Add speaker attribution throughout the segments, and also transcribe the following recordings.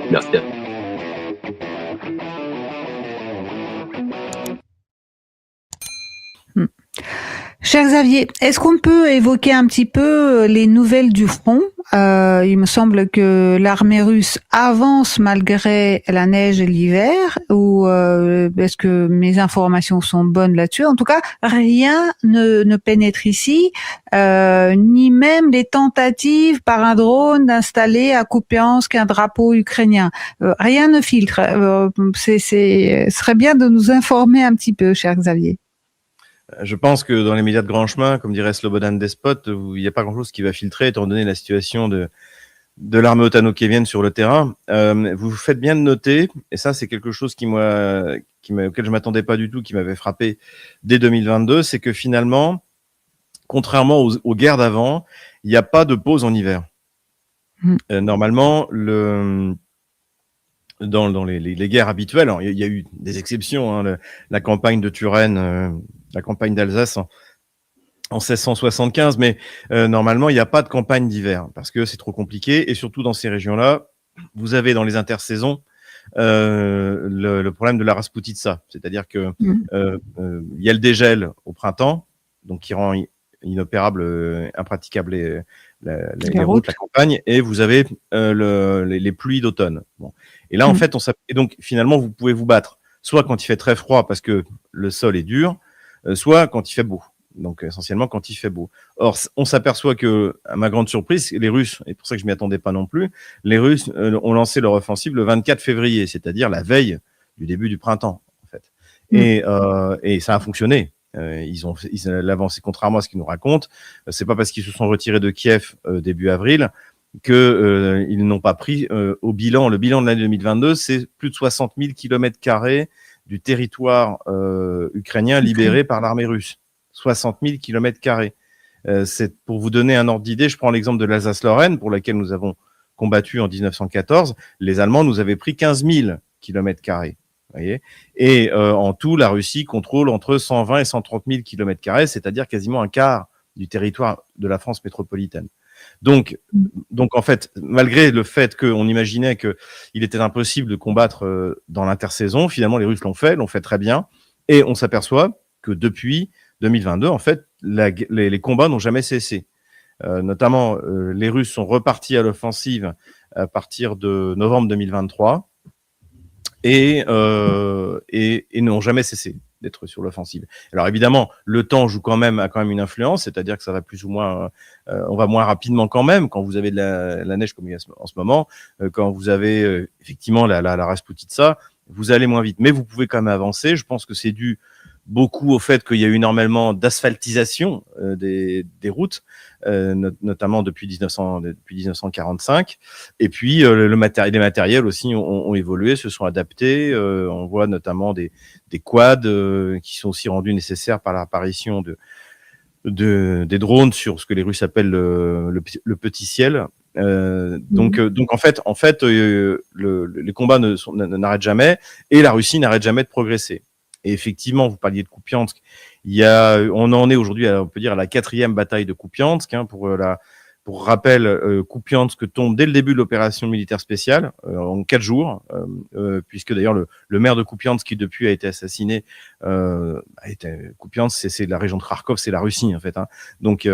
Speaker 1: Gracias.
Speaker 2: Cher Xavier, est-ce qu'on peut évoquer un petit peu les nouvelles du front? Il me semble que l'armée russe avance malgré la neige et l'hiver, ou est-ce que mes informations sont bonnes là-dessus? En tout cas, rien ne pénètre ici, ni même les tentatives par un drone d'installer à Kupiansk un drapeau ukrainien. Rien ne filtre. Ce serait bien de nous informer un petit peu, cher Xavier.
Speaker 3: Je pense que dans les médias de grand chemin, comme dirait Slobodan Despot, il n'y a pas grand-chose qui va filtrer, étant donné la situation de l'armée otano-kievienne sur le terrain. Vous faites bien de noter, et ça c'est quelque chose auquel je m'attendais pas du tout, qui m'avait frappé dès 2022, c'est que finalement, contrairement aux guerres d'avant, il n'y a pas de pause en hiver. Normalement, dans les guerres habituelles, il y a eu des exceptions, hein, la campagne de Turenne, la campagne d'Alsace en 1675, mais normalement, il n'y a pas de campagne d'hiver parce que c'est trop compliqué. Et surtout dans ces régions-là, vous avez dans les intersaisons le problème de la Rasputitsa, c'est-à-dire que il y a le dégel au printemps, donc qui rend inopérable, impraticable les routes, la campagne, et vous avez les pluies d'automne. Bon. Et là, en fait, et donc finalement, vous pouvez vous battre soit quand il fait très froid parce que le sol est dur, soit quand il fait beau. Donc essentiellement quand il fait beau. Or, on s'aperçoit que, à ma grande surprise, les Russes, et pour ça que je m'y attendais pas non plus, les Russes ont lancé leur offensive le 24 février, c'est-à-dire la veille du début du printemps, en fait. Et ça a fonctionné. Ils l'avancé, contrairement à ce qu'ils nous racontent. C'est pas parce qu'ils se sont retirés de Kiev début avril que ils n'ont pas pris au bilan. Le bilan de l'année 2022, c'est plus de 60 000 km² du territoire ukrainien libéré par l'armée russe. 60 000 km². C'est pour vous donner un ordre d'idée, je prends l'exemple de l'Alsace-Lorraine, pour laquelle nous avons combattu en 1914. Les Allemands nous avaient pris 15 000 km². Voyez, et en tout, la Russie contrôle entre 120 et 130 000 km², c'est-à-dire quasiment un quart du territoire de la France métropolitaine. Donc en fait, malgré le fait qu'on imaginait qu'il était impossible de combattre dans l'intersaison, finalement les Russes l'ont fait très bien, et on s'aperçoit que depuis 2022, en fait, les combats n'ont jamais cessé. Notamment, les Russes sont repartis à l'offensive à partir de novembre 2023 et n'ont jamais cessé d'être sur l'offensive. Alors évidemment, le temps a quand même une influence, c'est-à-dire que ça va plus ou moins, on va moins rapidement quand même quand vous avez de la neige comme il y a en ce moment, quand vous avez effectivement la Rasputitsa, vous allez moins vite, mais vous pouvez quand même avancer. Je pense que c'est dû beaucoup au fait qu'il y a eu énormément d'asphaltisation des routes, notamment depuis 1945. Et puis les matériels aussi ont évolué, se sont adaptés. On voit notamment des quads qui sont aussi rendus nécessaires par l'apparition des drones sur ce que les Russes appellent le petit ciel. Donc en fait, les combats n'arrêtent jamais et la Russie n'arrête jamais de progresser. Et effectivement, vous parliez de Kupiansk. On en est aujourd'hui, on peut dire, à la 4e bataille de Kupiansk. Hein, pour rappel, Kupiansk tombe dès le début de l'opération militaire spéciale, en 4 jours, puisque d'ailleurs le maire de Kupiansk, qui depuis a été assassiné, Kupiansk, c'est la région de Kharkov, c'est la Russie en fait. Hein, donc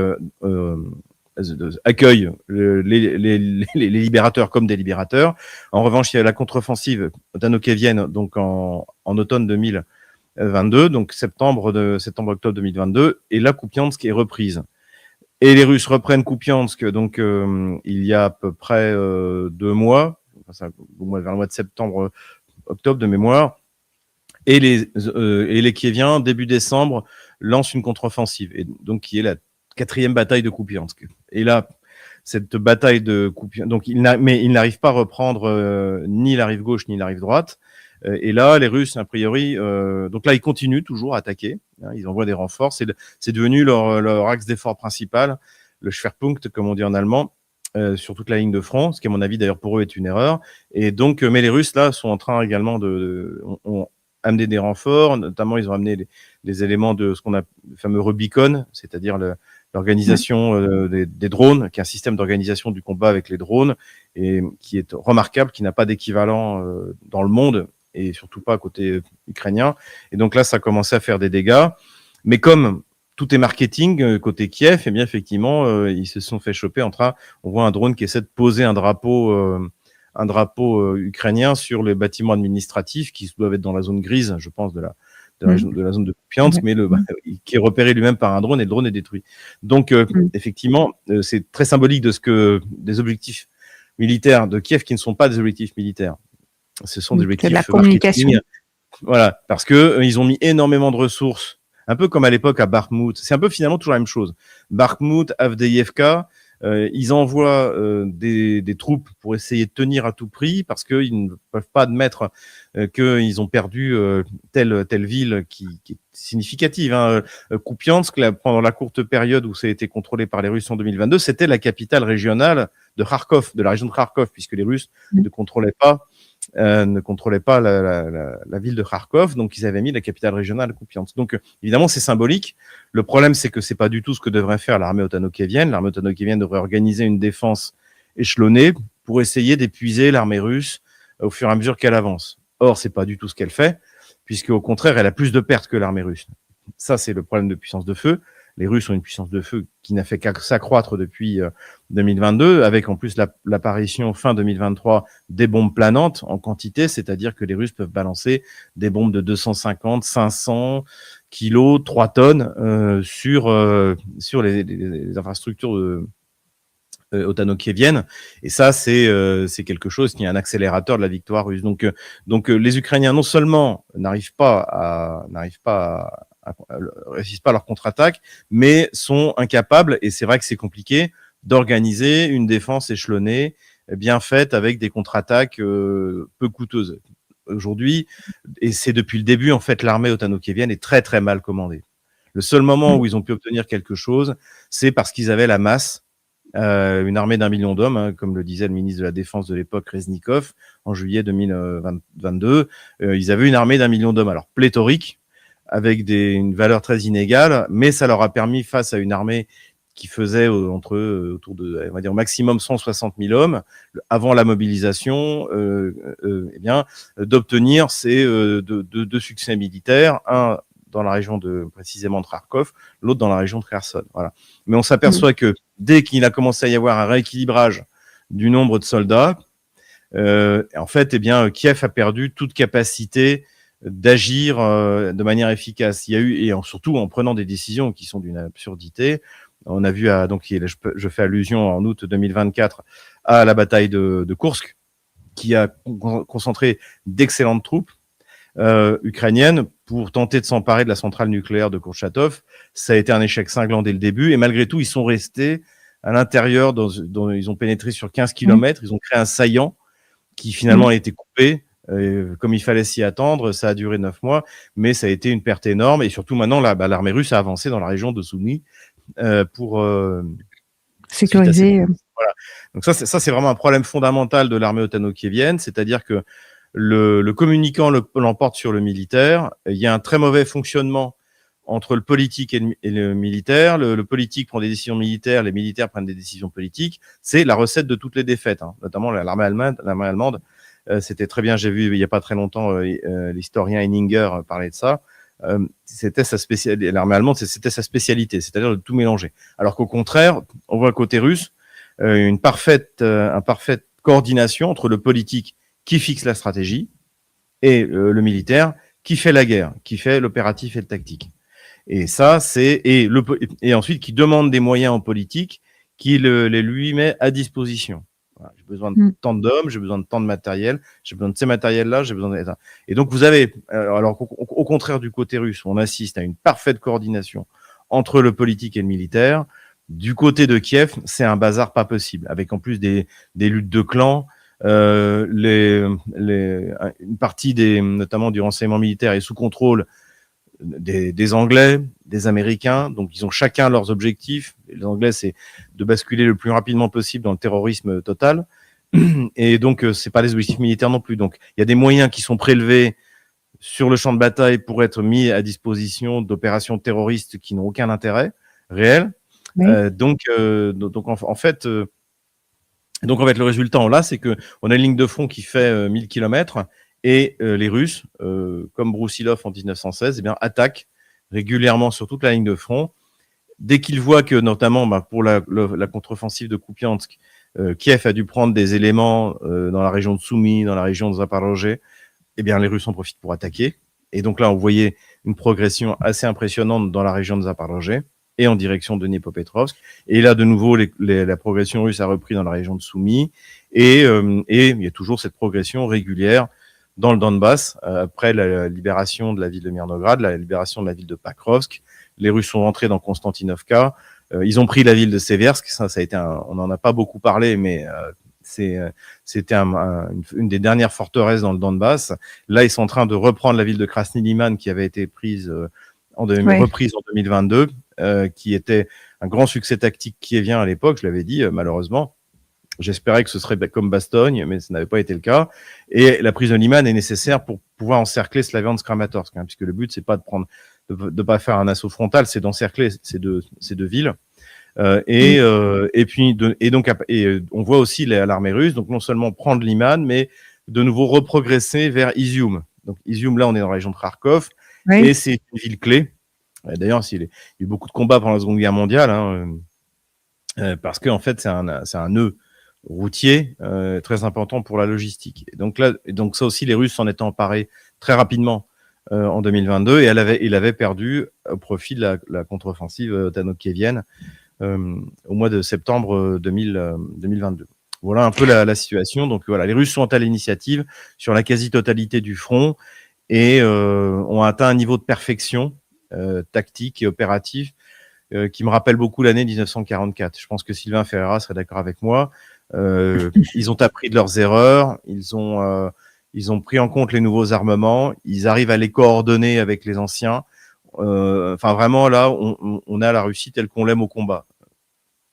Speaker 3: accueille les libérateurs comme des libérateurs. En revanche, il y a la contre-offensive otano-kievienne, donc en automne 2022, donc septembre-octobre 2022, et là, Kupiansk est reprise. Et les Russes reprennent Kupiansk, donc il y a à peu près 2 mois, vers le mois de septembre-octobre de mémoire, et les Kieviens, début décembre, lancent une contre-offensive, et donc qui est la 4e bataille de Kupiansk. Et là, cette bataille de Kupiansk, donc ils n'arrivent pas à reprendre ni la rive gauche ni la rive droite. Et là, les Russes, a priori, donc là, ils continuent toujours à attaquer. Hein, ils envoient des renforts. C'est devenu leur axe d'effort principal, le Schwerpunkt, comme on dit en allemand, sur toute la ligne de front, ce qui, à mon avis, d'ailleurs, pour eux, est une erreur. Et donc, mais les Russes, là, sont en train également ont amené des renforts. Notamment, ils ont amené des éléments de ce qu'on a le fameux Rubicon, c'est-à-dire l'organisation des drones, qui est un système d'organisation du combat avec les drones, et qui est remarquable, qui n'a pas d'équivalent dans le monde, et surtout pas côté ukrainien. Et donc là, ça a commencé à faire des dégâts. Mais comme tout est marketing côté Kiev, et bien effectivement, ils se sont fait choper on voit un drone qui essaie de poser un drapeau ukrainien sur les bâtiments administratifs qui doivent être dans la zone grise, je pense, de la zone de Kupiansk, mais qui est repéré lui-même par un drone, et le drone est détruit. Donc, effectivement, c'est très symbolique des objectifs militaires de Kiev qui ne sont pas des objectifs militaires. Ce sont des objectifs
Speaker 2: de la communication.
Speaker 3: marketing. Voilà, parce que ils ont mis énormément de ressources, un peu comme à l'époque à Bakhmout. C'est un peu finalement toujours la même chose. Bakhmout, Avdiivka, ils envoient des troupes pour essayer de tenir à tout prix, parce qu'ils ne peuvent pas admettre qu'ils ont perdu telle ville qui est significative. Kupiansk, pendant la courte période où ça a été contrôlé par les Russes en 2022, c'était la capitale régionale de Kharkov, de la région de Kharkov, puisque les Russes ne contrôlaient pas la ville de Kharkov, donc ils avaient mis la capitale régionale Kupiansk. Donc évidemment c'est symbolique. Le problème c'est que c'est pas du tout ce que devrait faire l'armée ottano-kievienne. L'armée ottano-kievienne devrait organiser une défense échelonnée pour essayer d'épuiser l'armée russe au fur et à mesure qu'elle avance. Or c'est pas du tout ce qu'elle fait, puisque au contraire elle a plus de pertes que l'armée russe. Ça c'est le problème de puissance de feu. Les Russes ont une puissance de feu qui n'a fait qu'à s'accroître depuis 2022, avec en plus l'apparition fin 2023 des bombes planantes en quantité, c'est-à-dire que les Russes peuvent balancer des bombes de 250, 500 kilos, 3 tonnes sur les infrastructures ottano-kieviennes. Et ça, c'est quelque chose qui est un accélérateur de la victoire russe. Donc les Ukrainiens non seulement n'arrivent pas à réussissent pas leur contre-attaque, mais sont incapables, et c'est vrai que c'est compliqué, d'organiser une défense échelonnée, bien faite, avec des contre-attaques peu coûteuses. Aujourd'hui, et c'est depuis le début, en fait, l'armée ottano-kievienne est très très mal commandée. Le seul moment où ils ont pu obtenir quelque chose, c'est parce qu'ils avaient la masse, une armée d'1 million d'hommes, comme le disait le ministre de la Défense de l'époque, Reznikov, en juillet 2022. Ils avaient une armée d'1 million d'hommes, alors pléthorique, avec une valeur très inégale, mais ça leur a permis, face à une armée qui faisait autour de, on va dire, au maximum 160 000 hommes, avant la mobilisation, d'obtenir ces deux succès militaires, un dans la région précisément de Kharkov, l'autre dans la région de Kherson. Voilà. Mais on s'aperçoit que dès qu'il a commencé à y avoir un rééquilibrage du nombre de soldats, en fait, Kiev a perdu toute capacité d'agir de manière efficace. Il y a eu, surtout en prenant des décisions qui sont d'une absurdité. On a vu, je fais allusion en août 2024 à la bataille de Koursk, qui a concentré d'excellentes troupes ukrainiennes pour tenter de s'emparer de la centrale nucléaire de Kourchatov. Ça a été un échec cinglant dès le début, et malgré tout, ils sont restés à l'intérieur, ils ont pénétré sur 15 km, ils ont créé un saillant qui finalement a été coupé. Comme il fallait s'y attendre, ça a duré 9 mois, mais ça a été une perte énorme, et surtout maintenant, l'armée russe a avancé dans la région de Soumy pour
Speaker 2: sécuriser.
Speaker 3: Voilà. Donc ça, c'est vraiment un problème fondamental de l'armée ottano-kievienne, c'est-à-dire que le communicant l'emporte sur le militaire. Il y a un très mauvais fonctionnement entre le politique et le militaire. Le politique prend des décisions militaires, les militaires prennent des décisions politiques. C'est la recette de toutes les défaites, notamment l'armée allemande. C'était très bien, j'ai vu il n'y a pas très longtemps l'historien Henninger parler de ça. C'était sa spécialité. L'armée allemande, c'était sa spécialité, c'est-à-dire de tout mélanger. Alors qu'au contraire, on voit côté russe une parfaite coordination entre le politique qui fixe la stratégie et le militaire qui fait la guerre, qui fait l'opératif et le tactique. Et ça, et ensuite qui demande des moyens en politique, qui les lui met à disposition. Voilà, j'ai besoin de tant d'hommes, j'ai besoin de tant de matériel, j'ai besoin de ces matériels-là, j'ai besoin de... Et donc vous avez, alors au contraire du côté russe, on assiste à une parfaite coordination entre le politique et le militaire. Du côté de Kiev, c'est un bazar pas possible, avec en plus des luttes de clans. Une partie notamment du renseignement militaire est sous contrôle des Anglais, des Américains, donc ils ont chacun leurs objectifs. Les Anglais, c'est de basculer le plus rapidement possible dans le terrorisme total, et donc c'est pas les objectifs militaires non plus. Donc il y a des moyens qui sont prélevés sur le champ de bataille pour être mis à disposition d'opérations terroristes qui n'ont aucun intérêt réel.
Speaker 2: Oui.
Speaker 3: Donc en fait, le résultat là, c'est que on a une ligne de front qui fait 1000 km et les Russes, comme Broussilov en 1916, eh bien attaquent régulièrement sur toute la ligne de front. Dès qu'ils voient que, notamment pour la contre-offensive de Kupiansk, Kiev a dû prendre des éléments dans la région de Soumy, dans la région de Zaporozhye, eh bien les Russes en profitent pour attaquer. Et donc là, on voyait une progression assez impressionnante dans la région de Zaporozhye et en direction de Dnipropetrovsk. Et là, de nouveau, la progression russe a repris dans la région de Soumy. Et il y a toujours cette progression régulière dans le Donbass, après la libération de la ville de Mirnograd, la libération de la ville de Pakrovsk. Les Russes sont rentrés dans Konstantinovka. Ils ont pris la ville de Seversk. Ça a été on n'en a pas beaucoup parlé, mais c'était une des dernières forteresses dans le Donbass. Là, ils sont en train de reprendre la ville de Krasny Liman qui avait été reprise en 2022, qui était un grand succès tactique kievien à l'époque, je l'avais dit, malheureusement. J'espérais que ce serait comme Bastogne, mais ça n'avait pas été le cas. Et la prise de Liman est nécessaire pour pouvoir encercler Slaviansk-Kramatorsk, puisque le but, c'est pas de pas faire un assaut frontal, c'est d'encercler ces deux villes. Et donc on voit aussi l'armée russe, donc non seulement prendre Liman, mais de nouveau reprogresser vers Izium. Donc Izium, là, on est dans la région de Kharkov, et c'est une ville clé. D'ailleurs, il y a eu beaucoup de combats pendant la Seconde Guerre mondiale, parce que en fait, c'est un nœud routier très important pour la logistique. Et donc ça aussi, les Russes s'en étaient emparés très rapidement en 2022, et il avait perdu au profit de la contre-offensive tano-kievienne au mois de septembre 2022. Voilà un peu la situation. Donc voilà, les Russes sont à l'initiative sur la quasi-totalité du front et ont atteint un niveau de perfection tactique et opératif qui me rappelle beaucoup l'année 1944. Je pense que Sylvain Ferreira serait d'accord avec moi. Ils ont appris de leurs erreurs, ils ont pris en compte les nouveaux armements, ils arrivent à les coordonner avec les anciens. Enfin, vraiment, là, on a la Russie telle qu'on l'aime au combat.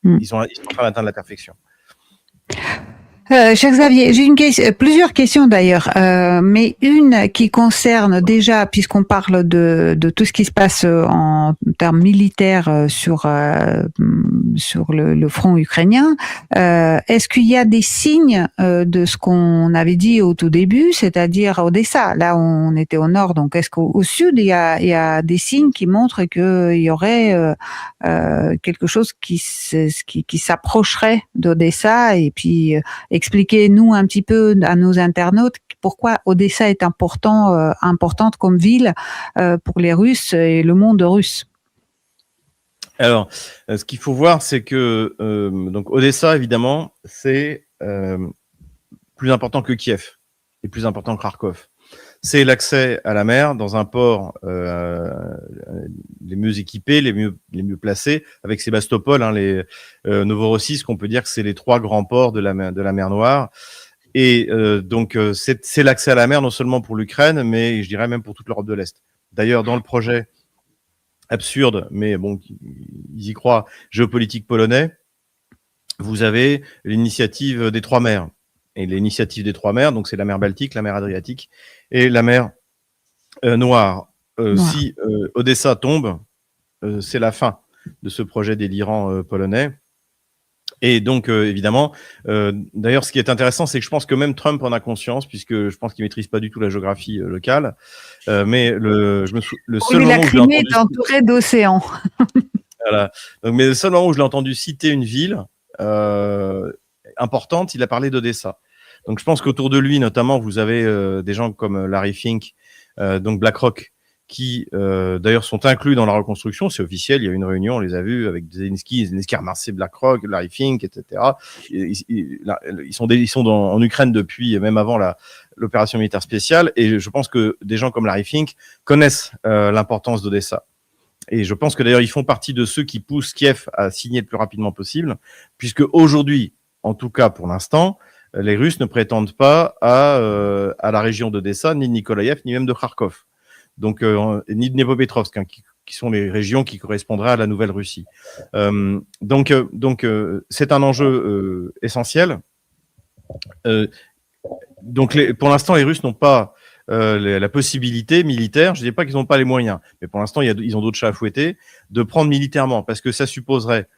Speaker 3: Ils sont en train d'atteindre la perfection.
Speaker 2: Cher Xavier, j'ai plusieurs questions d'ailleurs, mais une qui concerne déjà, puisqu'on parle de tout ce qui se passe en termes militaires sur le front ukrainien. Est-ce qu'il y a des signes de ce qu'on avait dit au tout début, c'est-à-dire Odessa? Là, on était au nord, donc est-ce qu'au sud il y a des signes qui montrent qu'il y aurait quelque chose qui s'approcherait d'Odessa? Et puis expliquez-nous un petit peu à nos internautes pourquoi Odessa est importante comme ville pour les Russes et le monde russe.
Speaker 3: Alors, ce qu'il faut voir, c'est que donc Odessa, évidemment, c'est plus important que Kiev et plus important que Kharkov. C'est l'accès à la mer dans un port les mieux équipés, les mieux placés, avec Sébastopol, les Novorossiysk, on peut dire que c'est les trois grands ports de la mer Noire. Et donc c'est l'accès à la mer non seulement pour l'Ukraine, mais je dirais même pour toute l'Europe de l'Est. D'ailleurs, dans le projet absurde, mais bon, ils y croient, géopolitique polonais, vous avez l'initiative des trois mers. Et l'initiative des trois mers, donc c'est la mer Baltique, la mer Adriatique et la mer Noire. Si Odessa tombe, c'est la fin de ce projet délirant polonais. Et donc, évidemment, d'ailleurs, ce qui est intéressant, c'est que je pense que même Trump en a conscience, puisque je pense qu'il maîtrise pas du tout la géographie locale. Mais le seul moment où je l'ai entendu...
Speaker 2: est entourée d'océans.
Speaker 3: Voilà. Donc, mais le seul moment où je l'ai entendu citer une ville importante, il a parlé d'Odessa. Donc, je pense qu'autour de lui, notamment, vous avez des gens comme Larry Fink, donc BlackRock, qui d'ailleurs sont inclus dans la reconstruction, c'est officiel, il y a eu une réunion, on les a vus avec Zelensky a remercié BlackRock, Larry Fink, etc. Ils sont en Ukraine depuis, même avant l'opération militaire spéciale, et je pense que des gens comme Larry Fink connaissent l'importance d'Odessa. Et je pense que d'ailleurs, ils font partie de ceux qui poussent Kiev à signer le plus rapidement possible, puisque aujourd'hui, en tout cas pour l'instant, les Russes ne prétendent pas à la région d'Odessa, ni de Nikolaïev, ni même de Kharkov. Donc, ni de Dnipropetrovsk, qui sont les régions qui correspondraient à la nouvelle Russie. Donc, c'est un enjeu essentiel. Donc, pour l'instant, les Russes n'ont pas la possibilité militaire, je ne dis pas qu'ils n'ont pas les moyens, mais pour l'instant, ils ont d'autres chats à fouetter, de prendre militairement, parce que ça supposerait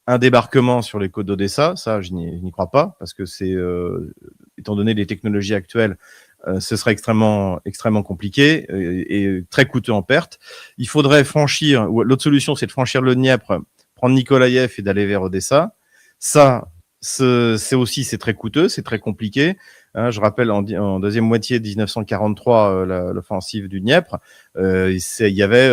Speaker 3: un débarquement sur les côtes d'Odessa, ça, je n'y crois pas, parce que étant donné les technologies actuelles, ce serait extrêmement compliqué et très coûteux en perte. Il faudrait l'autre solution, c'est de franchir le Dniepr, prendre Nikolaïev et d'aller vers Odessa. Ça, c'est très coûteux, c'est très compliqué. Hein, je rappelle, en deuxième moitié de 1943, l'offensive du Dniepr, il y avait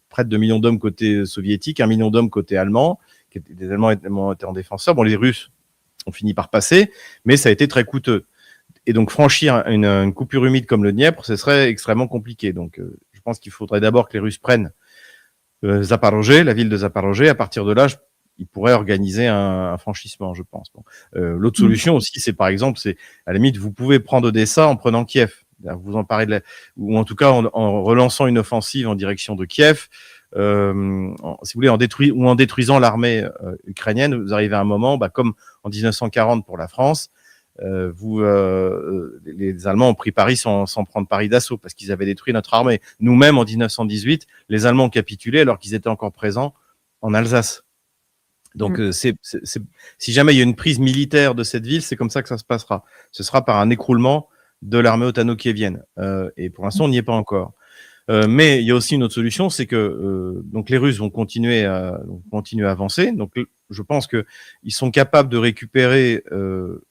Speaker 3: près de 2 millions d'hommes côté soviétique, 1 million d'hommes côté allemand, les Allemands étaient en défenseur. Bon, les Russes ont fini par passer, mais ça a été très coûteux. Et donc, franchir une coupure humide comme le Dniepr, ce serait extrêmement compliqué. Donc, je pense qu'il faudrait d'abord que les Russes prennent Zaporozhye, la ville de Zaporozhye. À partir de là, ils pourraient organiser un franchissement, je pense. Bon. L'autre solution aussi, c'est par exemple, à la limite, vous pouvez prendre Odessa en prenant Kiev. Vous en parlez ou en tout cas en relançant une offensive en direction de Kiev. Si vous voulez, en détruisant l'armée ukrainienne, vous arrivez à un moment, comme en 1940 pour la France, les Allemands ont pris Paris sans prendre Paris d'assaut parce qu'ils avaient détruit notre armée. Nous-mêmes, en 1918, les Allemands ont capitulé alors qu'ils étaient encore présents en Alsace. Donc, si jamais il y a une prise militaire de cette ville, c'est comme ça que ça se passera. Ce sera par un écroulement de l'armée ottano-kievienne. Et pour l'instant, on n'y est pas encore. Mais il y a aussi une autre solution, c'est que donc les Russes vont continuer à avancer. Donc, je pense que ils sont capables de récupérer le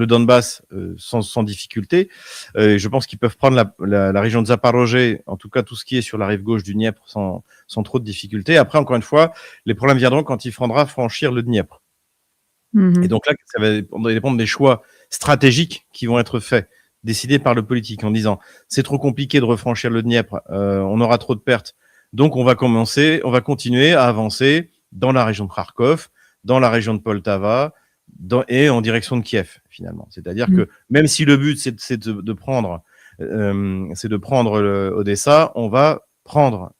Speaker 3: Donbass sans difficulté. Je pense qu'ils peuvent prendre la région de Zaporozhye, en tout cas tout ce qui est sur la rive gauche du Dniepr, sans trop de difficulté. Après, encore une fois, les problèmes viendront quand il faudra franchir le Dniepr. Et donc là, ça va dépendre des choix stratégiques qui vont être faits, décidés par le politique, en disant c'est trop compliqué de refranchir le Dniepr, on aura trop de pertes, donc on va continuer à avancer dans la région de Kharkov, dans la région de Poltava, et en direction de Kiev, finalement. C'est-à-dire que même si le but c'est de prendre Odessa, on va prendre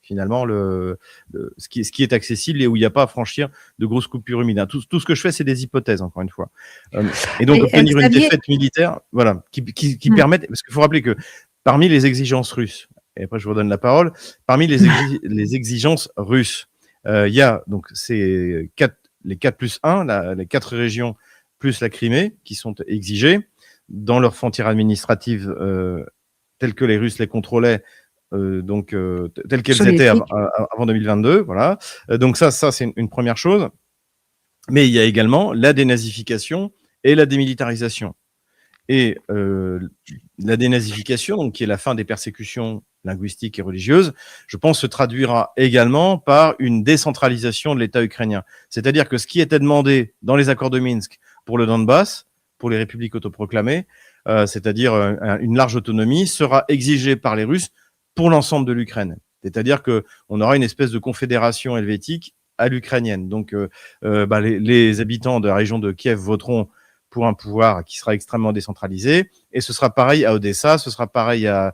Speaker 3: finalement ce qui est accessible et où il n'y a pas à franchir de grosses coupures humides. Tout ce que je fais, c'est des hypothèses, encore une fois. Et donc, obtenir une défaite militaire, voilà, qui permette, parce qu'il faut rappeler que parmi les exigences russes, et après je vous redonne la parole, parmi les exigences russes, il y a donc les 4+1, les 4 régions plus la Crimée, qui sont exigées dans leurs frontières administratives telles que les Russes les contrôlaient, telles qu'elles étaient avant 2022, voilà. Donc ça c'est une première chose. Mais il y a également la dénazification et la démilitarisation. Et la dénazification, donc qui est la fin des persécutions linguistiques et religieuses, je pense se traduira également par une décentralisation de l'État ukrainien. C'est-à-dire que ce qui était demandé dans les accords de Minsk pour le Donbass, pour les républiques autoproclamées, c'est-à-dire une large autonomie, sera exigé par les Russes pour l'ensemble de l'Ukraine. C'est-à-dire qu'on aura une espèce de confédération helvétique à l'ukrainienne. Donc, les habitants de la région de Kiev voteront pour un pouvoir qui sera extrêmement décentralisé. Et ce sera pareil à Odessa, ce sera pareil à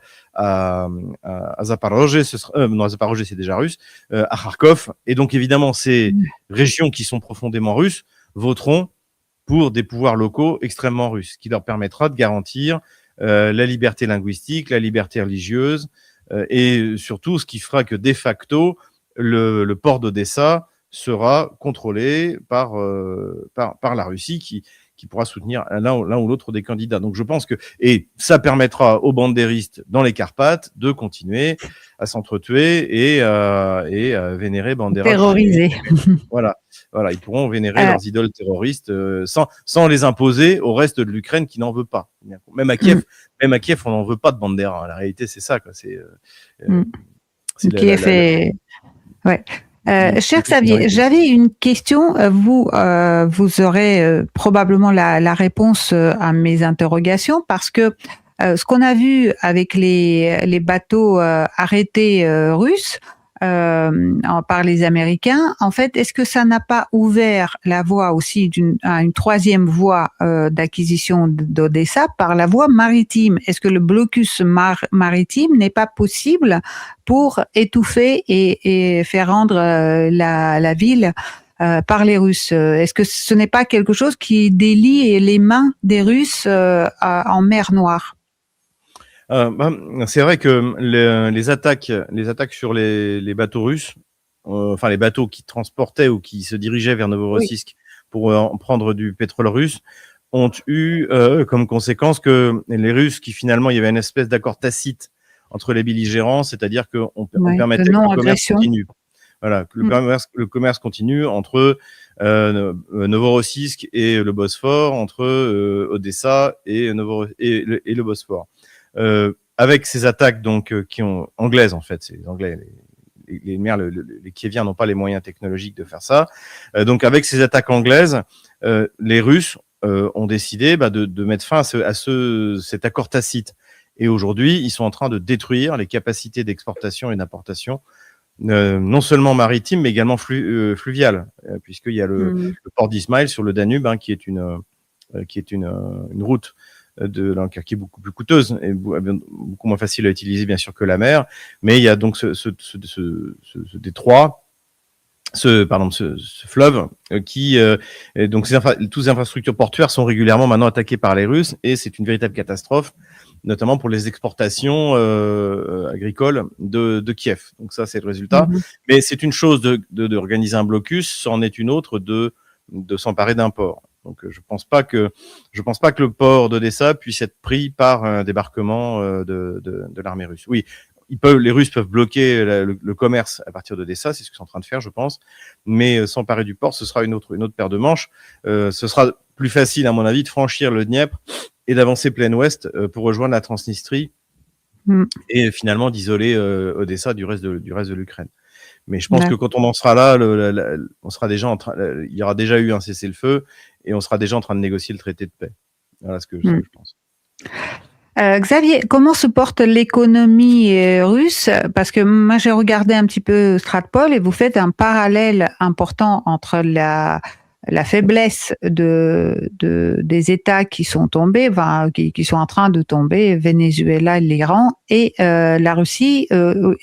Speaker 3: Zaporozhye, non, Zaporozhye c'est déjà russe, à Kharkov. Et donc, évidemment, ces régions qui sont profondément russes voteront pour des pouvoirs locaux extrêmement russes, qui leur permettra de garantir la liberté linguistique, la liberté religieuse, et surtout ce qui fera que de facto, le port d'Odessa sera contrôlé par la Russie qui pourra soutenir l'un ou l'autre des candidats. Donc je pense et ça permettra aux bandéristes dans les Carpates de continuer à s'entretuer et à vénérer Bandera.
Speaker 2: Terroriser.
Speaker 3: Voilà, ils pourront vénérer leurs idoles terroristes sans les imposer au reste de l'Ukraine qui n'en veut pas. Même à Kiev, on n'en veut pas de Bandera. La réalité, c'est ça, quoi.
Speaker 2: Kiev est... Ouais. Cher Xavier, j'avais une question. Vous aurez probablement la réponse à mes interrogations parce que ce qu'on a vu avec les bateaux arrêtés russes par les Américains, en fait, est-ce que ça n'a pas ouvert la voie aussi à une troisième voie d'acquisition d'Odessa par la voie maritime? Est-ce que le blocus maritime n'est pas possible pour étouffer et faire rendre la ville par les Russes? Est-ce que ce n'est pas quelque chose qui délie les mains des Russes en mer Noire?
Speaker 3: C'est vrai que les attaques sur les bateaux russes, enfin les bateaux qui transportaient ou qui se dirigeaient vers
Speaker 2: Oui.
Speaker 3: Novorossiysk pour en prendre du pétrole russe, ont eu comme conséquence que les Russes, qui finalement, il y avait une espèce d'accord tacite entre les belligérants, c'est-à-dire on
Speaker 2: Ouais, de
Speaker 3: permettait que le commerce
Speaker 2: non-agression.
Speaker 3: continue. Voilà, que
Speaker 2: Mmh.
Speaker 3: le commerce continue entre Novorossiysk et le Bosphore, entre Odessa et le Bosphore. Avec ces attaques donc anglaises en fait, c'est les Anglais, les mers, les Kieviens n'ont pas les moyens technologiques de faire ça. Donc avec ces attaques anglaises, les Russes ont décidé de mettre fin à cet accord tacite. Et aujourd'hui, ils sont en train de détruire les capacités d'exportation et d'importation, non seulement maritimes, mais également fluviales, puisqu'il y a
Speaker 2: Mmh.
Speaker 3: le port d'Ismail sur le Danube, qui est une route qui est beaucoup plus coûteuse et beaucoup moins facile à utiliser, bien sûr, que la mer. Mais il y a donc ce détroit, ce fleuve et donc toutes les infrastructures portuaires sont régulièrement maintenant attaquées par les Russes, et c'est une véritable catastrophe, notamment pour les exportations agricoles de Kiev. Donc ça, c'est le résultat.
Speaker 2: Mmh.
Speaker 3: Mais c'est une chose d'organiser un blocus, c'en est une autre de s'emparer d'un port. Donc je pense pas que le port d'Odessa puisse être pris par un débarquement de l'armée russe. Oui, les Russes peuvent bloquer le commerce à partir d'Odessa, c'est ce qu'ils sont en train de faire, je pense. Mais s'emparer du port, ce sera une autre paire de manches. Ce sera plus facile, à mon avis, de franchir le Dniepr et d'avancer plein ouest pour rejoindre la Transnistrie
Speaker 2: Mmh.
Speaker 3: et finalement d'isoler Odessa du reste de l'Ukraine. Mais je pense que
Speaker 2: D'acc
Speaker 3: quand on en sera là, on sera déjà il y aura déjà eu un cessez-le-feu et on sera déjà en train de négocier le traité de paix. Voilà ce que
Speaker 2: mmh.
Speaker 3: je pense.
Speaker 2: Xavier, comment se porte l'économie russe? Parce que moi, j'ai regardé un petit peu Stratpol et vous faites un parallèle important entre la faiblesse des États qui sont tombés, enfin, qui sont en train de tomber, Venezuela, l'Iran, et la Russie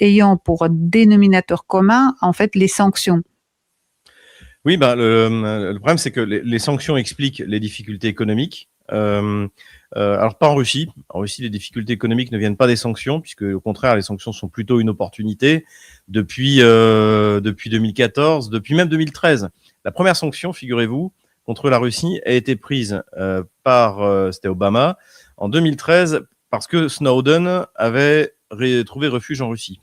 Speaker 2: ayant pour dénominateur commun, en fait, les sanctions.
Speaker 3: Oui, le problème, c'est que les sanctions expliquent les difficultés économiques. Alors pas en Russie. En Russie, les difficultés économiques ne viennent pas des sanctions, puisque au contraire, les sanctions sont plutôt une opportunité. Depuis 2014, depuis même 2013, la première sanction, figurez-vous, contre la Russie a été prise c'était Obama en 2013, parce que Snowden avait trouvé refuge en Russie.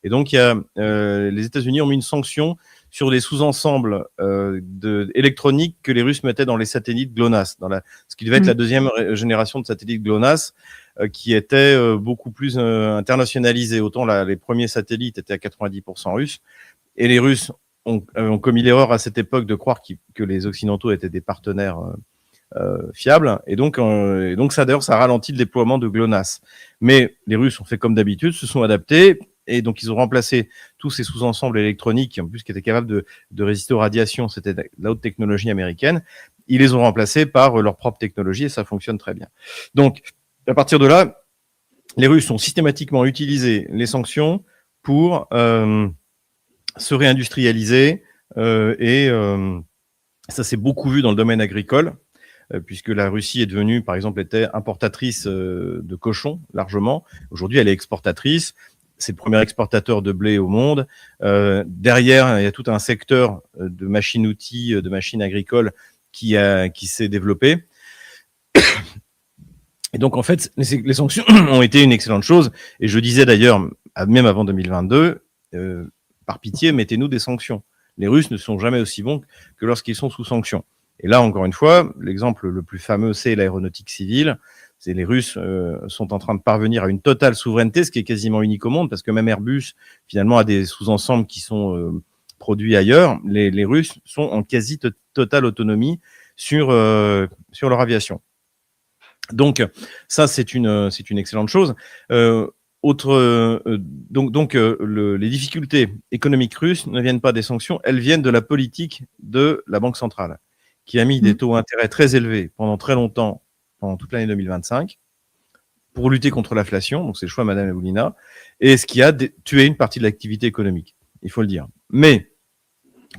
Speaker 3: Et donc, les États-Unis ont mis une sanction sur les sous-ensembles électroniques que les Russes mettaient dans les satellites GLONASS, ce qui devait être
Speaker 2: Mmh.
Speaker 3: la deuxième génération de satellites GLONASS, qui était beaucoup plus internationalisée. Autant les premiers satellites étaient à 90% russes, et les Russes ont commis l'erreur à cette époque de croire que les Occidentaux étaient des partenaires fiables, et donc ça, d'ailleurs, ça ralentit le déploiement de GLONASS. Mais les Russes ont fait comme d'habitude, se sont adaptés, et donc ils ont remplacé tous ces sous-ensembles électroniques, en plus qui étaient capables de résister aux radiations, c'était de la haute technologie américaine, ils les ont remplacés par leur propre technologie, et ça fonctionne très bien. Donc, à partir de là, les Russes ont systématiquement utilisé les sanctions pour se réindustrialiser, et ça s'est beaucoup vu dans le domaine agricole, puisque la Russie est devenue, par exemple, était importatrice de cochons largement. Aujourd'hui, elle est exportatrice. C'est le premier exportateur de blé au monde. Derrière, il y a tout un secteur de machines-outils, de machines agricoles qui s'est développé. Et donc, en fait, les sanctions ont été une excellente chose. Et je disais d'ailleurs, même avant 2022, par pitié, mettez-nous des sanctions. Les Russes ne sont jamais aussi bons que lorsqu'ils sont sous sanctions. Et là, encore une fois, l'exemple le plus fameux, c'est l'aéronautique civile. C'est les Russes sont en train de parvenir à une totale souveraineté, ce qui est quasiment unique au monde, parce que même Airbus, finalement, a des sous-ensembles qui sont produits ailleurs. Les Russes sont en quasi totale autonomie sur leur aviation. Donc, ça, c'est une excellente chose. Les difficultés économiques russes ne viennent pas des sanctions, elles viennent de la politique de la Banque centrale, qui a mis des
Speaker 2: Mmh.
Speaker 3: taux d'intérêt très élevés pendant très longtemps, pendant toute l'année 2025, pour lutter contre l'inflation. Donc, c'est le choix de Madame Evoulina, et ce qui a tué une partie de l'activité économique, il faut le dire. Mais,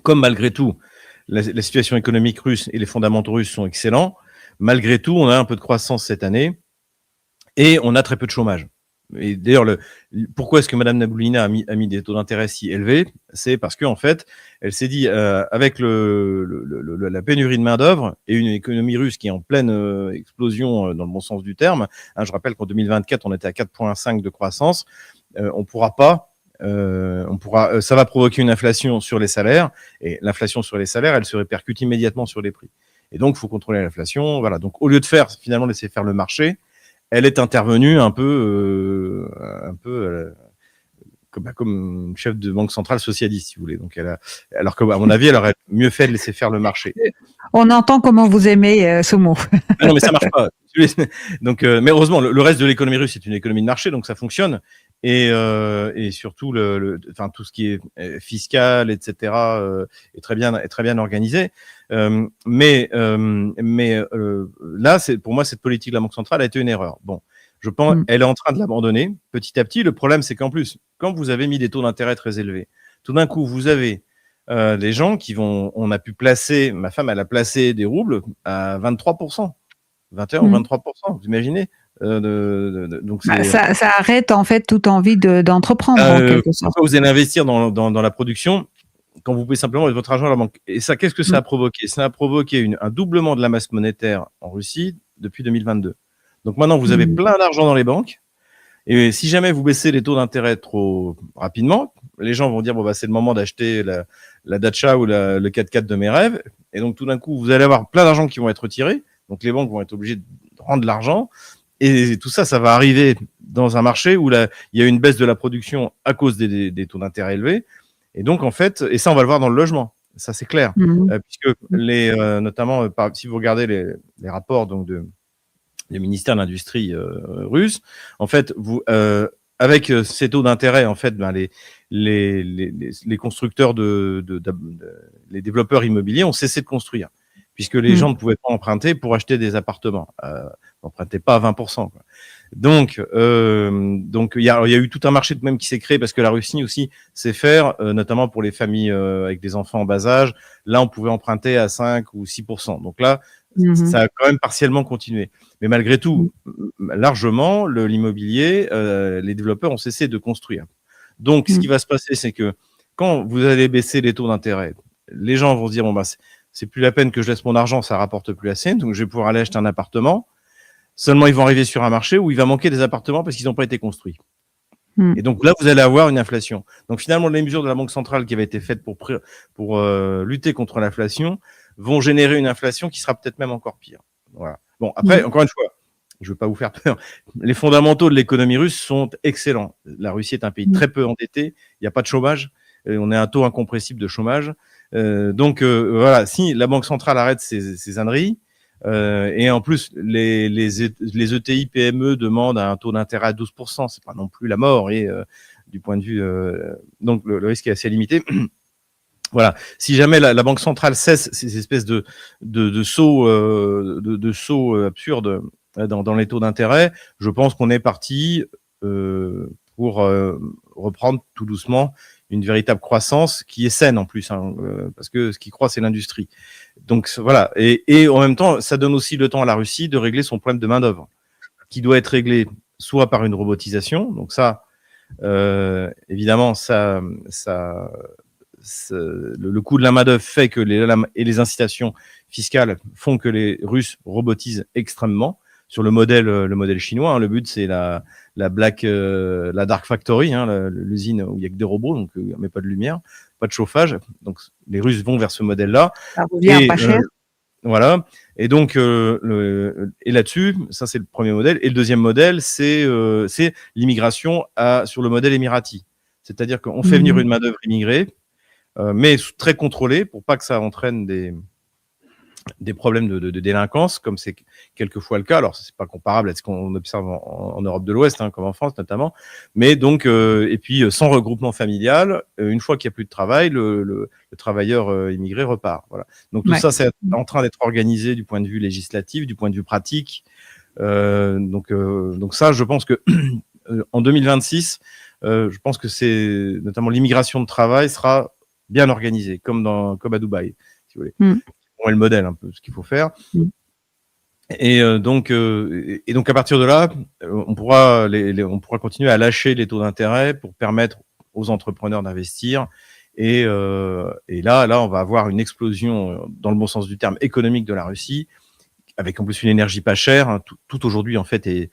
Speaker 3: comme malgré tout, la situation économique russe et les fondamentaux russes sont excellents, malgré tout, on a un peu de croissance cette année. et on a très peu de chômage. Et d'ailleurs, pourquoi est-ce que Madame Nabiulina a mis des taux d'intérêt si élevés? C'est parce qu'en fait, elle s'est dit, avec la pénurie de main-d'œuvre et une économie russe qui est en pleine explosion dans le bon sens du terme, hein, je rappelle qu'en 2024, on était à 4,5 de croissance, on pourra pas. Ça va provoquer une inflation sur les salaires, et l'inflation sur les salaires, elle se répercute immédiatement sur les prix. Et donc, il faut contrôler l'inflation. Voilà. Donc, au lieu de finalement laisser faire le marché, elle est intervenue un peu comme chef de banque centrale socialiste, si vous voulez. Donc, alors qu'à mon avis, elle aurait mieux fait de laisser faire le marché.
Speaker 2: On entend comment vous aimez ce mot.
Speaker 3: Ah non, mais ça marche pas. Donc, mais heureusement, le reste de l'économie russe est une économie de marché, donc ça fonctionne. Et surtout, enfin, tout ce qui est fiscal, etc., est très bien organisé. Mais là, pour moi, cette politique de la Banque centrale a été une erreur. Bon, je pense, elle est en train de l'abandonner petit à petit. Le problème, c'est qu'en plus, quand vous avez mis des taux d'intérêt très élevés, tout d'un coup, vous avez des gens on a pu placer, ma femme, elle a placé des roubles à 23%, 21 ou 23%, vous imaginez donc
Speaker 2: ça arrête en fait toute envie d'entreprendre en quelque sorte.
Speaker 3: Pourquoi vous allez investir dans la production quand vous pouvez simplement mettre votre argent à la banque? Et ça, qu'est-ce que ça a provoqué? Ça a provoqué un doublement de la masse monétaire en Russie depuis 2022. Donc maintenant, vous avez plein d'argent dans les banques. Et si jamais vous baissez les taux d'intérêt trop rapidement, les gens vont dire bon bah c'est le moment d'acheter la Dacia ou le 4x4 de mes rêves. Et donc tout d'un coup, vous allez avoir plein d'argent qui vont être retirés. Donc les banques vont être obligées de rendre l'argent. Et tout ça, ça va arriver dans un marché où il y a une baisse de la production à cause des taux d'intérêt élevés. Et donc en fait, et ça on va le voir dans le logement. Ça c'est clair, puisque notamment si vous regardez les rapports donc des ministères de l'industrie russe, en fait, avec ces taux d'intérêt, en fait, les constructeurs les développeurs immobiliers ont cessé de construire, puisque les gens ne pouvaient pas emprunter pour acheter des appartements. N'empruntaient pas à 20%. Quoi. Donc, il y a eu tout un marché même qui s'est créé parce que la Russie aussi sait faire, notamment pour les familles avec des enfants en bas âge. Là, on pouvait emprunter à 5 ou 6%. Donc là, ça a quand même partiellement continué. Mais malgré tout, largement, l'immobilier, les développeurs ont cessé de construire. Donc, ce qui va se passer, c'est que quand vous allez baisser les taux d'intérêt, les gens vont se dire, bon, bah, c'est plus la peine que je laisse mon argent, ça rapporte plus assez, donc je vais pouvoir aller acheter un appartement. Seulement, ils vont arriver sur un marché où il va manquer des appartements parce qu'ils n'ont pas été construits. Et donc là, vous allez avoir une inflation. Donc finalement, les mesures de la Banque centrale qui avaient été faites pour lutter contre l'inflation vont générer une inflation qui sera peut-être même encore pire. Voilà. Bon, après, encore une fois, je ne veux pas vous faire peur. Les fondamentaux de l'économie russe sont excellents. La Russie est un pays très peu endetté. Il n'y a pas de chômage. On est à un taux incompressible de chômage. Donc voilà, si la Banque centrale arrête ses âneries, et en plus, les ETI PME demandent un taux d'intérêt à 12%. C'est pas non plus la mort. Et du point de vue, donc le risque est assez limité. Voilà. Si jamais la Banque centrale cesse ces espèces de sauts absurdes dans les taux d'intérêt, je pense qu'on est parti pour reprendre tout doucement une véritable croissance qui est saine en plus, parce que ce qui croît, c'est l'industrie. Donc voilà, et en même temps, ça donne aussi le temps à la Russie de régler son problème de main-d'œuvre, qui doit être réglé soit par une robotisation. Donc ça, évidemment, le coût de la main-d'œuvre fait que les incitations fiscales font que les Russes robotisent extrêmement. Sur le modèle chinois, le but c'est la Dark Factory, l'usine où il y a que des robots, donc mais pas de lumière, pas de chauffage. Donc les Russes vont vers ce modèle-là.
Speaker 2: Ça revient pas cher.
Speaker 3: Voilà. Et donc et là-dessus, ça c'est le premier modèle. Et le deuxième modèle, c'est l'immigration sur le modèle émirati. C'est-à-dire qu'on fait venir une main-d'œuvre immigrée, mais très contrôlée pour pas que ça entraîne des problèmes de délinquance, comme c'est quelquefois le cas. Alors, c'est pas comparable à ce qu'on observe en Europe de l'Ouest, comme en France notamment. Mais donc, et puis sans regroupement familial, une fois qu'il n'y a plus de travail, le travailleur immigré repart. Voilà. Donc tout ça, c'est en train d'être organisé du point de vue législatif, du point de vue pratique. Donc ça, je pense que en 2026, je pense que c'est notamment l'immigration de travail sera bien organisée, comme à Dubaï, si vous voulez. C'est le modèle un peu ce qu'il faut faire. Et donc à partir de là, on pourra continuer à lâcher les taux d'intérêt pour permettre aux entrepreneurs d'investir. Et là, on va avoir une explosion, dans le bon sens du terme, économique de la Russie, avec en plus une énergie pas chère. Hein. Tout aujourd'hui, en fait, est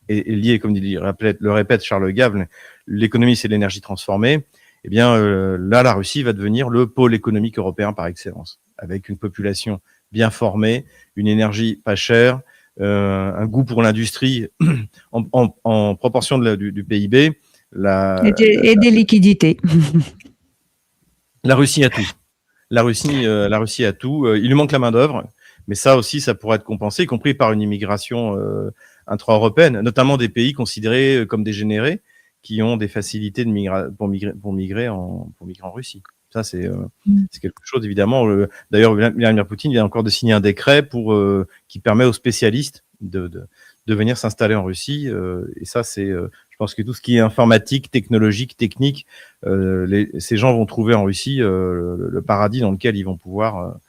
Speaker 3: lié, comme le répète Charles Gave, l'économie, c'est l'énergie transformée. Eh bien, là, la Russie va devenir le pôle économique européen par excellence, avec une population bien formée, une énergie pas chère, un goût pour l'industrie en proportion du PIB.
Speaker 2: Et des liquidités.
Speaker 3: La Russie a tout. La Russie a tout. Il lui manque la main-d'œuvre, mais ça aussi, ça pourrait être compensé, y compris par une immigration intra-européenne, notamment des pays considérés comme dégénérés, qui ont des facilités pour migrer en Russie. Ça, c'est quelque chose, évidemment. D'ailleurs, Vladimir Poutine vient encore de signer un décret qui permet aux spécialistes de venir s'installer en Russie. Et ça, je pense que tout ce qui est informatique, technologique, technique, ces gens vont trouver en Russie le paradis dans lequel ils vont pouvoir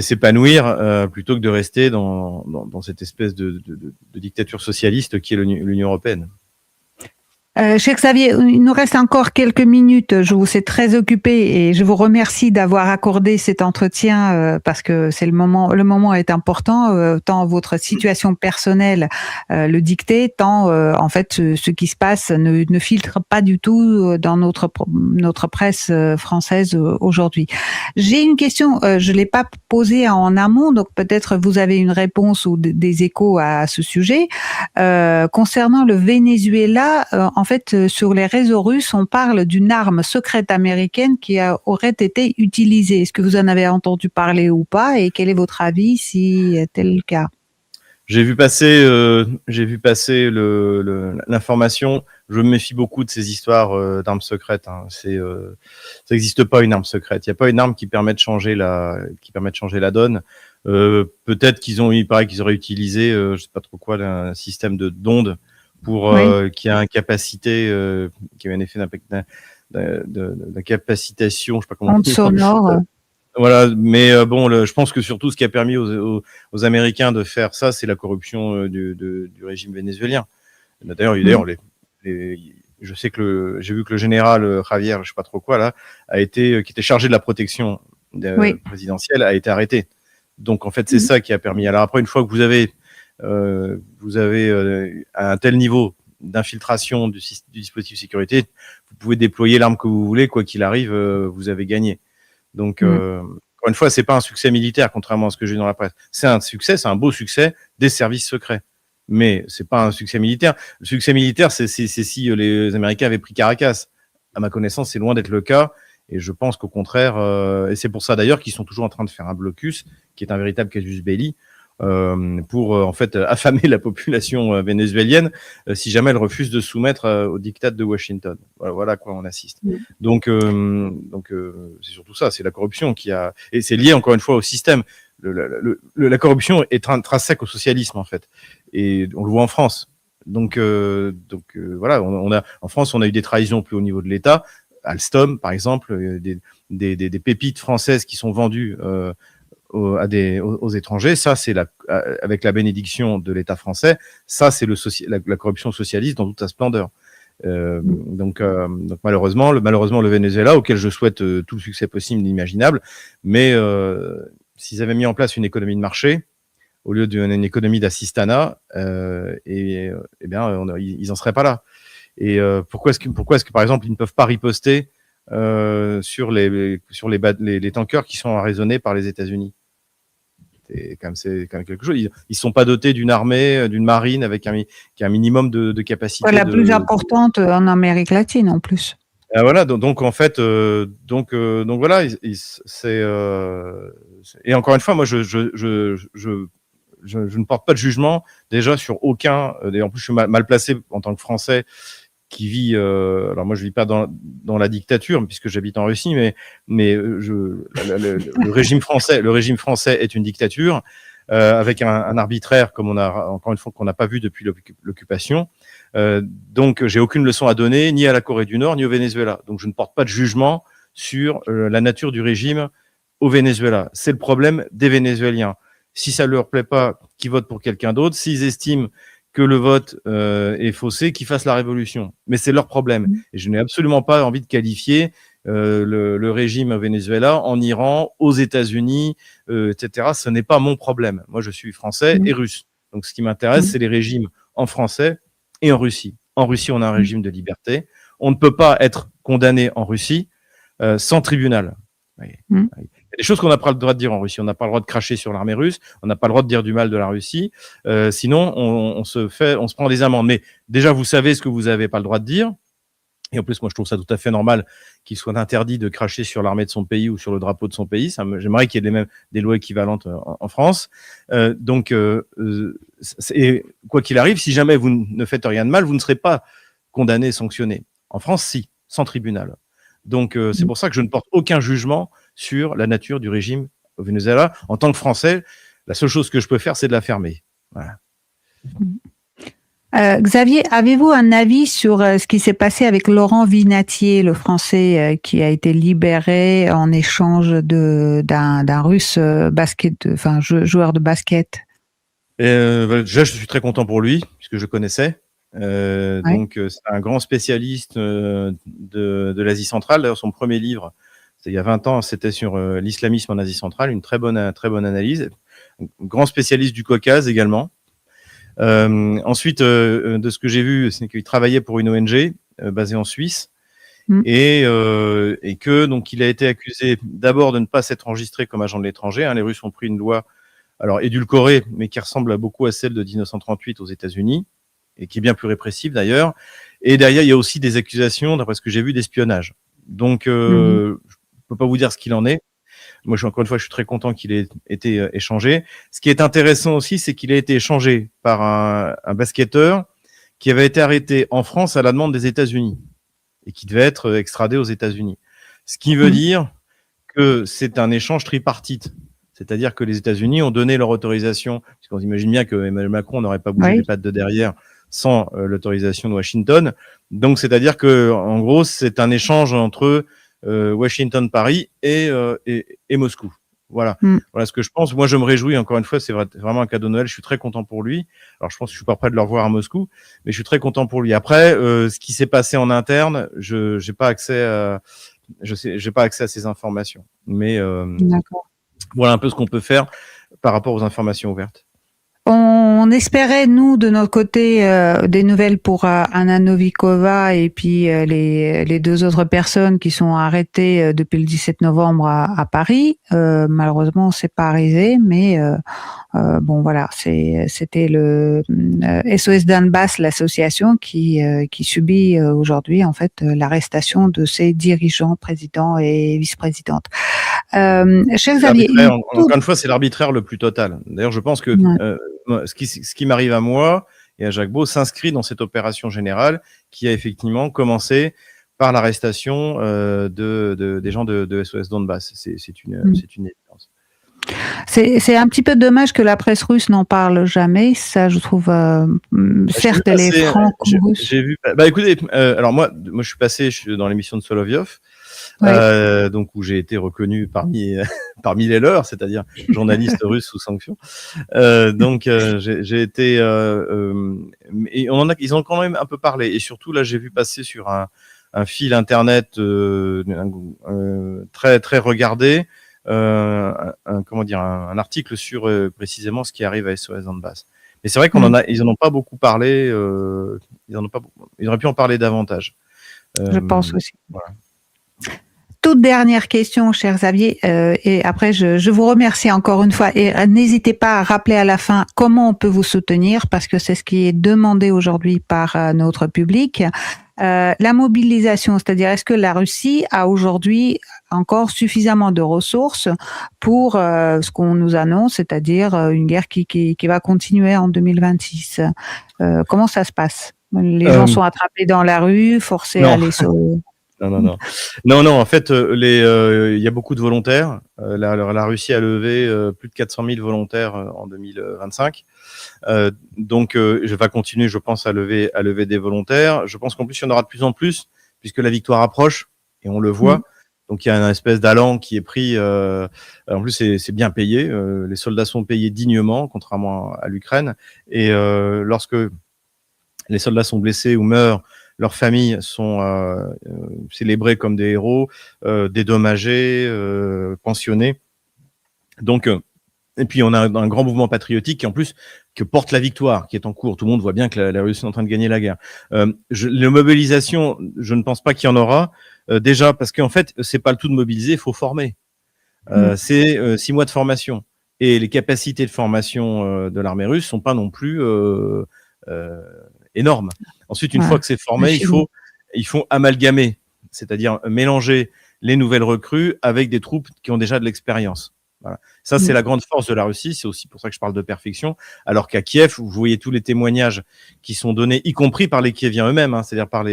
Speaker 3: s'épanouir plutôt que de rester dans cette espèce de dictature socialiste qui est l'Union européenne.
Speaker 2: Cher Xavier, il nous reste encore quelques minutes. Je vous ai très occupé et je vous remercie d'avoir accordé cet entretien parce que c'est le moment est important, tant votre situation personnelle le dictait, tant en fait ce qui se passe ne filtre pas du tout dans notre presse française aujourd'hui. J'ai une question, je l'ai pas posée en amont, donc peut-être vous avez une réponse ou des échos à ce sujet. Concernant le Venezuela, en fait, sur les réseaux russes, on parle d'une arme secrète américaine qui aurait été utilisée. Est-ce que vous en avez entendu parler ou pas? Et quel est votre avis si tel le cas?
Speaker 3: J'ai vu passer l'information. Je me méfie beaucoup de ces histoires d'armes secrètes. Hein. Ça n'existe pas une arme secrète. Il n'y a pas une arme qui permet de changer la donne. Peut-être il paraît qu'ils auraient utilisé, je sais pas trop quoi, un système d'ondes qui a une capacité, qui a un effet d'incapacitation, je sais pas comment.
Speaker 2: Onde sonore.
Speaker 3: Voilà, mais je pense que surtout ce qui a permis aux Américains de faire ça, c'est la corruption du régime vénézuélien. D'ailleurs, je sais que j'ai vu que le général Javier, je sais pas trop quoi là, qui était chargé de la protection présidentielle, a été arrêté. Donc en fait, c'est ça qui a permis. Alors après, une fois que vous avez un tel niveau d'infiltration du dispositif sécurité, vous pouvez déployer l'arme que vous voulez, quoi qu'il arrive, vous avez gagné. Donc, encore une fois, c'est pas un succès militaire, contrairement à ce que j'ai vu dans la presse. C'est un beau succès des services secrets. Mais c'est pas un succès militaire. Le succès militaire, c'est si les Américains avaient pris Caracas. À ma connaissance, c'est loin d'être le cas. Et je pense qu'au contraire, et c'est pour ça d'ailleurs qu'ils sont toujours en train de faire un blocus, qui est un véritable casus belli, pour en fait affamer la population vénézuélienne si jamais elle refuse de soumettre au diktat de Washington. Voilà à quoi on assiste. Donc c'est surtout ça, c'est la corruption et c'est lié encore une fois au système. La corruption est intrinsèque au socialisme en fait, et on le voit en France. Donc voilà, en France on a eu des trahisons au plus haut niveau de l'État. Alstom par exemple, des pépites françaises qui sont vendues aux étrangers. Ça, c'est avec la bénédiction de l'État français. Ça, c'est la corruption socialiste dans toute sa splendeur. Donc malheureusement, le Venezuela, auquel je souhaite tout le succès possible, imaginable, mais s'ils avaient mis en place une économie de marché au lieu d'une économie d'assistanat, ils en seraient pas là. Et pourquoi est-ce que par exemple ils ne peuvent pas riposter sur les tankers qui sont arraisonnés par les États-Unis? C'est quand même quelque chose. Ils sont pas dotés d'une armée, d'une marine qui a un minimum de capacité.
Speaker 2: La plus importante en Amérique latine en plus.
Speaker 3: Voilà, donc en fait, voilà, et encore une fois, moi, je ne porte pas de jugement déjà sur aucun. Et en plus, je suis mal placé en tant que Français qui vit. Alors moi, je vis pas dans la dictature puisque j'habite en Russie, mais le régime français est une dictature avec un arbitraire comme encore une fois qu'on n'a pas vu depuis l'occupation. Donc, j'ai aucune leçon à donner ni à la Corée du Nord ni au Venezuela. Donc, je ne porte pas de jugement sur la nature du régime au Venezuela. C'est le problème des Vénézuéliens. Si ça leur plaît pas, qu'ils votent pour quelqu'un d'autre. S'ils estiment que le vote est faussé, qu'ils fassent la révolution. Mais c'est leur problème. Et je n'ai absolument pas envie de qualifier le régime au Venezuela, en Iran, aux États-Unis, etc. Ce n'est pas mon problème. Moi, je suis français et russe. Donc, ce qui m'intéresse, c'est les régimes en français et en Russie. En Russie, on a un régime de liberté. On ne peut pas être condamné en Russie sans tribunal. Il y a des choses qu'on n'a pas le droit de dire en Russie. On n'a pas le droit de cracher sur l'armée russe. On n'a pas le droit de dire du mal de la Russie. Sinon, on se prend des amendes. Mais déjà, vous savez ce que vous n'avez pas le droit de dire. Et en plus, moi, je trouve ça tout à fait normal qu'il soit interdit de cracher sur l'armée de son pays ou sur le drapeau de son pays. J'aimerais qu'il y ait des lois équivalentes en France. Donc, quoi qu'il arrive, si jamais vous ne faites rien de mal, vous ne serez pas condamné et sanctionné. En France, si, sans tribunal. Donc, c'est pour ça que je ne porte aucun jugement sur la nature du régime au Venezuela. En tant que Français, la seule chose que je peux faire, c'est de la fermer. Voilà.
Speaker 2: Xavier, avez-vous un avis sur ce qui s'est passé avec Laurent Vinatier, le Français qui a été libéré en échange d'un Russe joueur de basket?
Speaker 3: Déjà, je suis très content pour lui, puisque je connaissais. Donc, c'est un grand spécialiste de l'Asie centrale. D'ailleurs, son premier livre, il y a 20 ans, c'était sur l'islamisme en Asie centrale, une très bonne analyse. Un grand spécialiste du Caucase également. Ensuite, de ce que j'ai vu, c'est qu'il travaillait pour une ONG basée en Suisse et que donc il a été accusé d'abord de ne pas s'être enregistré comme agent de l'étranger. Les Russes ont pris une loi, alors édulcorée, mais qui ressemble beaucoup à celle de 1938 aux États-Unis et qui est bien plus répressive d'ailleurs. Et derrière, il y a aussi des accusations, d'après ce que j'ai vu, d'espionnage. Donc, je peux pas vous dire ce qu'il en est. Moi, encore une fois, je suis très content qu'il ait été échangé. Ce qui est intéressant aussi, c'est qu'il a été échangé par un basketteur qui avait été arrêté en France à la demande des États-Unis et qui devait être extradé aux États-Unis. Ce qui veut dire que c'est un échange tripartite. C'est-à-dire que les États-Unis ont donné leur autorisation, puisqu'on imagine bien que Emmanuel Macron n'aurait pas bougé les pattes de derrière sans l'autorisation de Washington. Donc, c'est-à-dire que, en gros, c'est un échange entre Washington, Paris et Moscou. Voilà. Voilà ce que je pense. Moi, je me réjouis, encore une fois, c'est vraiment un cadeau de Noël. Je suis très content pour lui. Alors, je pense que je suis pas prêt de le revoir à Moscou, mais je suis très content pour lui. Après, ce qui s'est passé en interne, j'ai pas accès à ces informations. Mais voilà un peu ce qu'on peut faire par rapport aux informations ouvertes.
Speaker 2: On espérait, nous, de notre côté, des nouvelles pour Anna Novikova et puis les deux autres personnes qui sont arrêtées depuis le 17 novembre à Paris. Malheureusement, c'est pas arrivé, mais bon, voilà, c'était le SOS Donbass, l'association qui subit aujourd'hui, en fait, l'arrestation de ses dirigeants, présidents et vice-présidentes. Cher Xavier,
Speaker 3: encore une fois, c'est l'arbitraire le plus total. D'ailleurs, je pense que ce qui m'arrive à moi et à Jacques Beau s'inscrit dans cette opération générale qui a effectivement commencé par l'arrestation des gens de SOS Donbass. C'est une évidence.
Speaker 2: C'est un petit peu dommage que la presse russe n'en parle jamais. Ça, je trouve, certes, les franco-russes.
Speaker 3: J'ai vu. Écoutez, alors moi, je suis passé dans l'émission de Solovyov. Donc où j'ai été reconnu parmi les leurs, c'est-à-dire journaliste russe sous sanction. Donc j'ai été et ils ont quand même un peu parlé, et surtout là j'ai vu passer sur un fil internet très très regardé un article sur précisément ce qui arrive à SOS Donbass. Mais c'est vrai ils en ont pas beaucoup parlé. Ils auraient pu en parler davantage.
Speaker 2: Je pense aussi.
Speaker 3: Voilà.
Speaker 2: Toute dernière question, cher Xavier, et après je vous remercie encore une fois, et n'hésitez pas à rappeler à la fin comment on peut vous soutenir, parce que c'est ce qui est demandé aujourd'hui par notre public. La mobilisation, c'est-à-dire est-ce que la Russie a aujourd'hui encore suffisamment de ressources pour ce qu'on nous annonce, c'est-à-dire une guerre qui va continuer en 2026. Comment ça se passe? Les gens sont attrapés dans la rue, forcés à aller sauver.
Speaker 3: Non. En fait, il y a beaucoup de volontaires. La Russie a levé plus de 400 000 volontaires en 2025. Donc, je vais continuer, je pense, à lever des volontaires. Je pense qu'en plus, il y en aura de plus en plus, puisque la victoire approche, et on le voit. Donc il y a une espèce d'allant qui est pris. En plus, c'est bien payé. Les soldats sont payés dignement, contrairement à l'Ukraine. Et lorsque les soldats sont blessés ou meurent, leurs familles sont célébrées comme des héros, dédommagés, pensionnés. Donc et puis on a un grand mouvement patriotique qui en plus que porte la victoire, qui est en cours. Tout le monde voit bien que la Russie est en train de gagner la guerre. Les mobilisations, je ne pense pas qu'il y en aura. Déjà parce qu'en fait, c'est pas le tout de mobiliser, il faut former. C'est 6 mois de formation. Et les capacités de formation de l'armée russe sont pas non plus énormes. Ensuite, une fois que c'est formé, il faut amalgamer, c'est-à-dire mélanger les nouvelles recrues avec des troupes qui ont déjà de l'expérience. Voilà. Ça, c'est la grande force de la Russie. C'est aussi pour ça que je parle de perfection. Alors qu'à Kiev, vous voyez tous les témoignages qui sont donnés, y compris par les Kieviens eux-mêmes, hein, c'est-à-dire par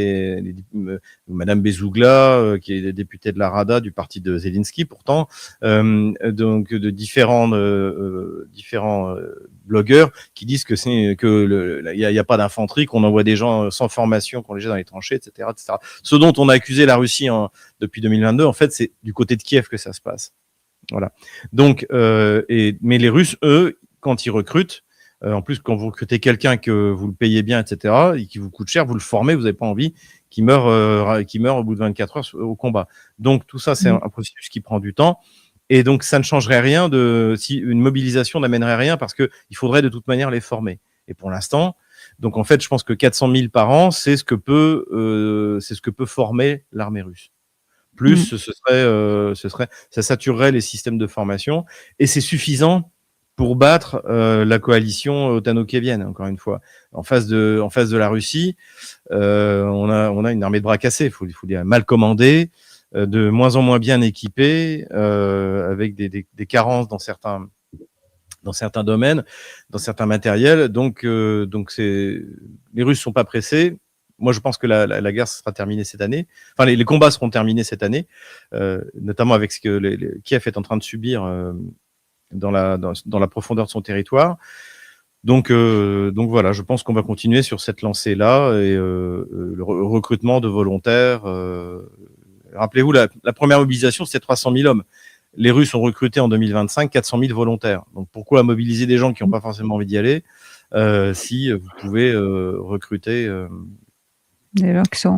Speaker 3: Madame Bezougla, qui est députée de la Rada du parti de Zelensky, pourtant, donc de différents blogueurs qui disent que il y a pas d'infanterie, qu'on envoie des gens sans formation, qu'on les jette dans les tranchées, etc., etc. Ce dont on a accusé la Russie depuis 2022, en fait, c'est du côté de Kiev que ça se passe. Voilà. Donc, mais les Russes, eux, quand ils recrutent, en plus, quand vous recrutez quelqu'un que vous le payez bien, etc., et qui vous coûte cher, vous le formez, vous n'avez pas envie qu'il meure au bout de 24 heures au combat. Donc, tout ça, c'est un processus qui prend du temps. Et donc, ça ne changerait rien si une mobilisation n'amènerait rien parce que il faudrait de toute manière les former. Et pour l'instant, donc en fait, je pense que 400 000 par an, c'est ce que peut former l'armée russe. Plus, ça saturerait les systèmes de formation et c'est suffisant pour battre la coalition otano-kievienne. Encore une fois, en face de la Russie, on a une armée de bras cassés. Il faut dire mal commandée, de moins en moins bien équipée, avec des carences dans certains domaines, dans certains matériels. Donc les Russes sont pas pressés. Moi, je pense que la guerre sera terminée cette année. Enfin, les combats seront terminés cette année, notamment avec ce que Kiev est en train de subir dans la profondeur de son territoire. Donc voilà, je pense qu'on va continuer sur cette lancée-là et le recrutement de volontaires. Rappelez-vous, la première mobilisation, c'était 300 000 hommes. Les Russes ont recruté en 2025 400 000 volontaires. Donc pourquoi mobiliser des gens qui n'ont pas forcément envie d'y aller si vous pouvez recruter
Speaker 2: des gens qui sont